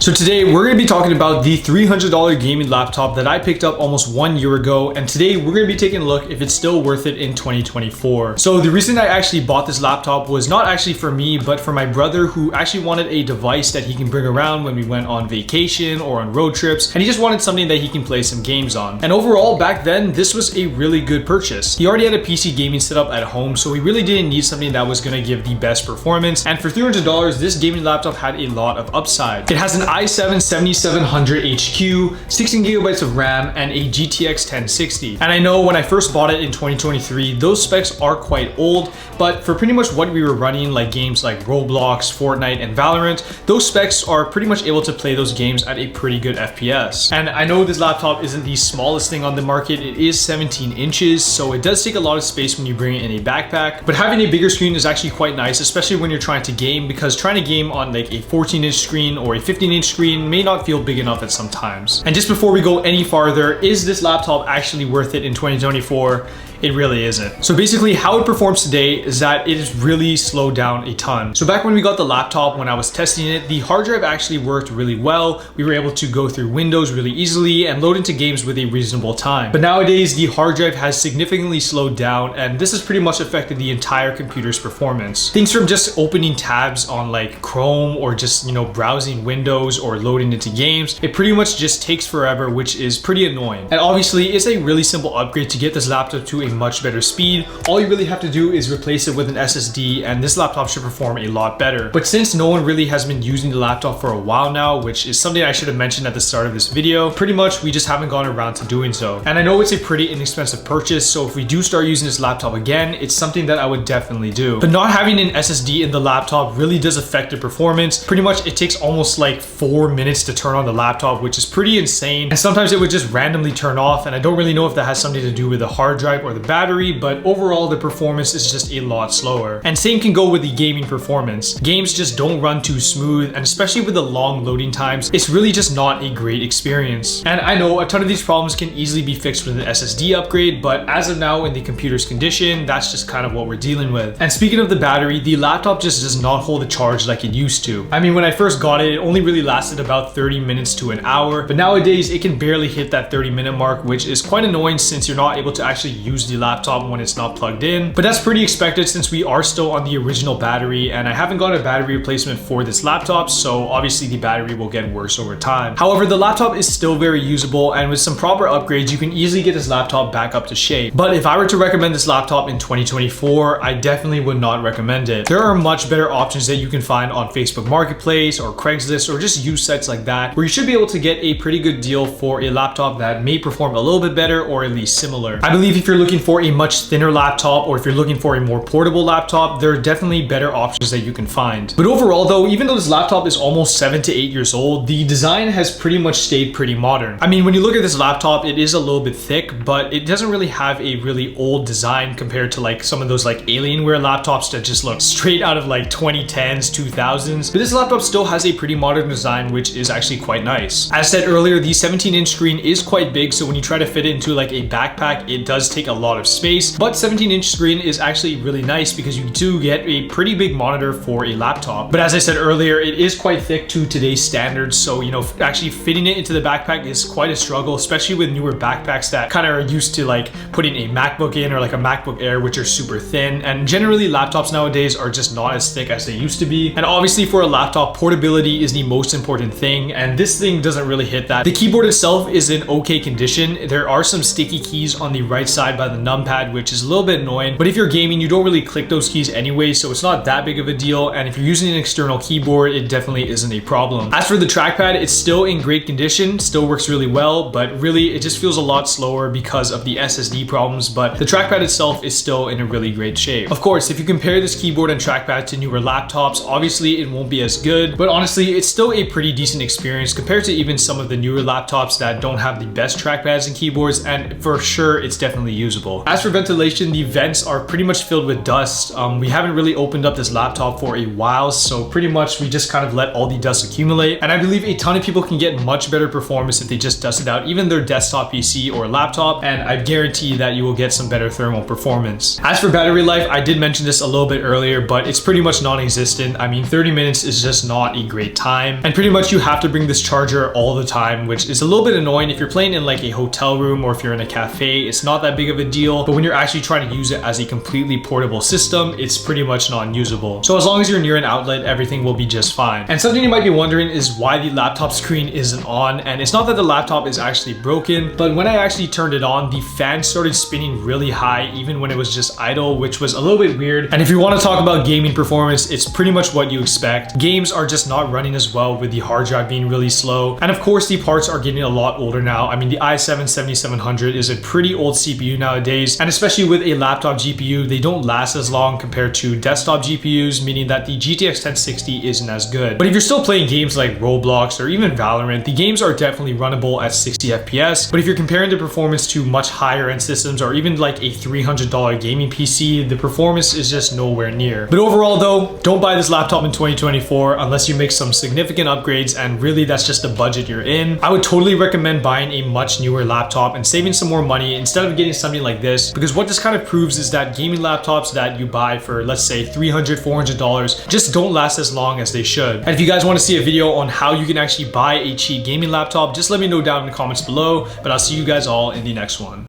So today we're going to be talking about the $300 gaming laptop that I picked up almost 1 year ago, and today we're going to be taking a look if it's still worth it in 2024. So the reason I actually bought this laptop was not actually for me, but for my brother, who actually wanted a device that he can bring around when we went on vacation or on road trips, and he just wanted something that he can play some games on. And overall, back then, this was a really good purchase. He already had a PC gaming setup at home, so he really didn't need something that was going to give the best performance, and for $300, this gaming laptop had a lot of upside. It has an i7 7700 HQ, 16 gigabytes of RAM, and a GTX 1060. And I know when I first bought it in 2023, those specs are quite old, but for pretty much what we were running, like games like Roblox, Fortnite, and Valorant, those specs are pretty much able to play those games at a pretty good FPS. And I know this laptop isn't the smallest thing on the market. It is 17 inches, so it does take a lot of space when you bring it in a backpack, but having a bigger screen is actually quite nice, especially when you're trying to game, because trying to game on like a 14-inch screen or a 15-inch screen may not feel big enough at some times. And just before we go any farther, is this laptop actually worth it in 2024? It really isn't. So basically how it performs today is that it is really slowed down a ton. So back when we got the laptop, when I was testing it, the hard drive actually worked really well. We were able to go through Windows really easily and load into games with a reasonable time. But nowadays the hard drive has significantly slowed down, and this has pretty much affected the entire computer's performance. Things from just opening tabs on like Chrome or just, browsing Windows or loading into games, it pretty much just takes forever, which is pretty annoying. And obviously it's a really simple upgrade to get this laptop to a much better speed. All you really have to do is replace it with an SSD, and this laptop should perform a lot better. But since no one really has been using the laptop for a while now, which is something I should have mentioned at the start of this video, pretty much we just haven't gone around to doing so. And I know it's a pretty inexpensive purchase, so if we do start using this laptop again, it's something that I would definitely do. But not having an SSD in the laptop really does affect the performance. Pretty much it takes almost like 4 minutes to turn on the laptop, which is pretty insane. And sometimes it would just randomly turn off, and I don't really know if that has something to do with the hard drive or the battery, but overall the performance is just a lot slower. And same can go with the gaming performance. Games just don't run too smooth, and especially with the long loading times, it's really just not a great experience. And I know a ton of these problems can easily be fixed with an SSD upgrade, but as of now in the computer's condition, that's just kind of what we're dealing with. And speaking of the battery, the laptop just does not hold a charge like it used to. I mean, when I first got it, it only really lasted about 30 minutes to an hour, but nowadays it can barely hit that 30-minute mark, which is quite annoying since you're not able to actually use the laptop when it's not plugged in. But that's pretty expected since we are still on the original battery, and I haven't got a battery replacement for this laptop, so obviously the battery will get worse over time. However, the laptop is still very usable, and with some proper upgrades you can easily get this laptop back up to shape. But if I were to recommend this laptop in 2024, I definitely would not recommend it. There are much better options that you can find on Facebook Marketplace or Craigslist or just used sites like that, where you should be able to get a pretty good deal for a laptop that may perform a little bit better or at least similar. I believe if you're looking for a much thinner laptop, or if you're looking for a more portable laptop, there are definitely better options that you can find. But overall though, even though this laptop is almost 7 to 8 years old, the design has pretty much stayed pretty modern. I mean, when you look at this laptop, it is a little bit thick, but it doesn't really have a really old design compared to like some of those like Alienware laptops that just look straight out of like 2010s, 2000s. But this laptop still has a pretty modern design, which is actually quite nice. As said earlier, the 17-inch screen is quite big, so when you try to fit it into like a backpack, it does take a lot of space. But 17-inch screen is actually really nice because you do get a pretty big monitor for a laptop. But as I said earlier, it is quite thick to today's standards, so actually fitting it into the backpack is quite a struggle, especially with newer backpacks that kind of are used to like putting a MacBook in, or like a MacBook Air, which are super thin. And generally laptops nowadays are just not as thick as they used to be. And obviously for a laptop, portability is the most important thing, and this thing doesn't really hit that. The keyboard itself is in okay condition. There are some sticky keys on the right side by the numpad, which is a little bit annoying, but if you're gaming, you don't really click those keys anyway, so it's not that big of a deal. And if you're using an external keyboard, it definitely isn't a problem. As for the trackpad, it's still in great condition, still works really well, but really it just feels a lot slower because of the SSD problems. But the trackpad itself is still in a really great shape. Of course, if you compare this keyboard and trackpad to newer laptops, obviously it won't be as good, but honestly it's still a pretty decent experience compared to even some of the newer laptops that don't have the best trackpads and keyboards, and for sure it's definitely usable. usable. As for ventilation, the vents are pretty much filled with dust. We haven't really opened up this laptop for a while, so pretty much we just kind of let all the dust accumulate. And I believe a ton of people can get much better performance if they just dusted out even their desktop PC or laptop, and I guarantee that you will get some better thermal performance. As for battery life, I did mention this a little bit earlier, but it's pretty much non-existent. I mean, 30 minutes is just not a great time, and pretty much you have to bring this charger all the time, which is a little bit annoying. If you're playing in like a hotel room or if you're in a cafe, it's not that big of a deal, but when you're actually trying to use it as a completely portable system, it's pretty much non-usable. So as long as you're near an outlet, everything will be just fine. And something you might be wondering is why the laptop screen isn't on, and it's not that the laptop is actually broken, but when I actually turned it on, the fan started spinning really high even when it was just idle, which was a little bit weird. And if you want to talk about gaming performance, it's pretty much what you expect. Games are just not running as well with the hard drive being really slow, and of course the parts are getting a lot older now. I mean, the i7-7700 is a pretty old CPU nowadays, and especially with a laptop GPU, they don't last as long compared to desktop GPUs, meaning that the GTX 1060 isn't as good. But if you're still playing games like Roblox or even Valorant, the games are definitely runnable at 60 FPS. But if you're comparing the performance to much higher end systems or even like a $300 gaming PC, the performance is just nowhere near. But overall though, don't buy this laptop in 2024 unless you make some significant upgrades, and really that's just the budget you're in. I would totally recommend buying a much newer laptop and saving some more money instead of getting something like this, because what this kind of proves is that gaming laptops that you buy for, let's say, $300, $400 just don't last as long as they should. And if you guys want to see a video on how you can actually buy a cheap gaming laptop, just let me know down in the comments below, but I'll see you guys all in the next one.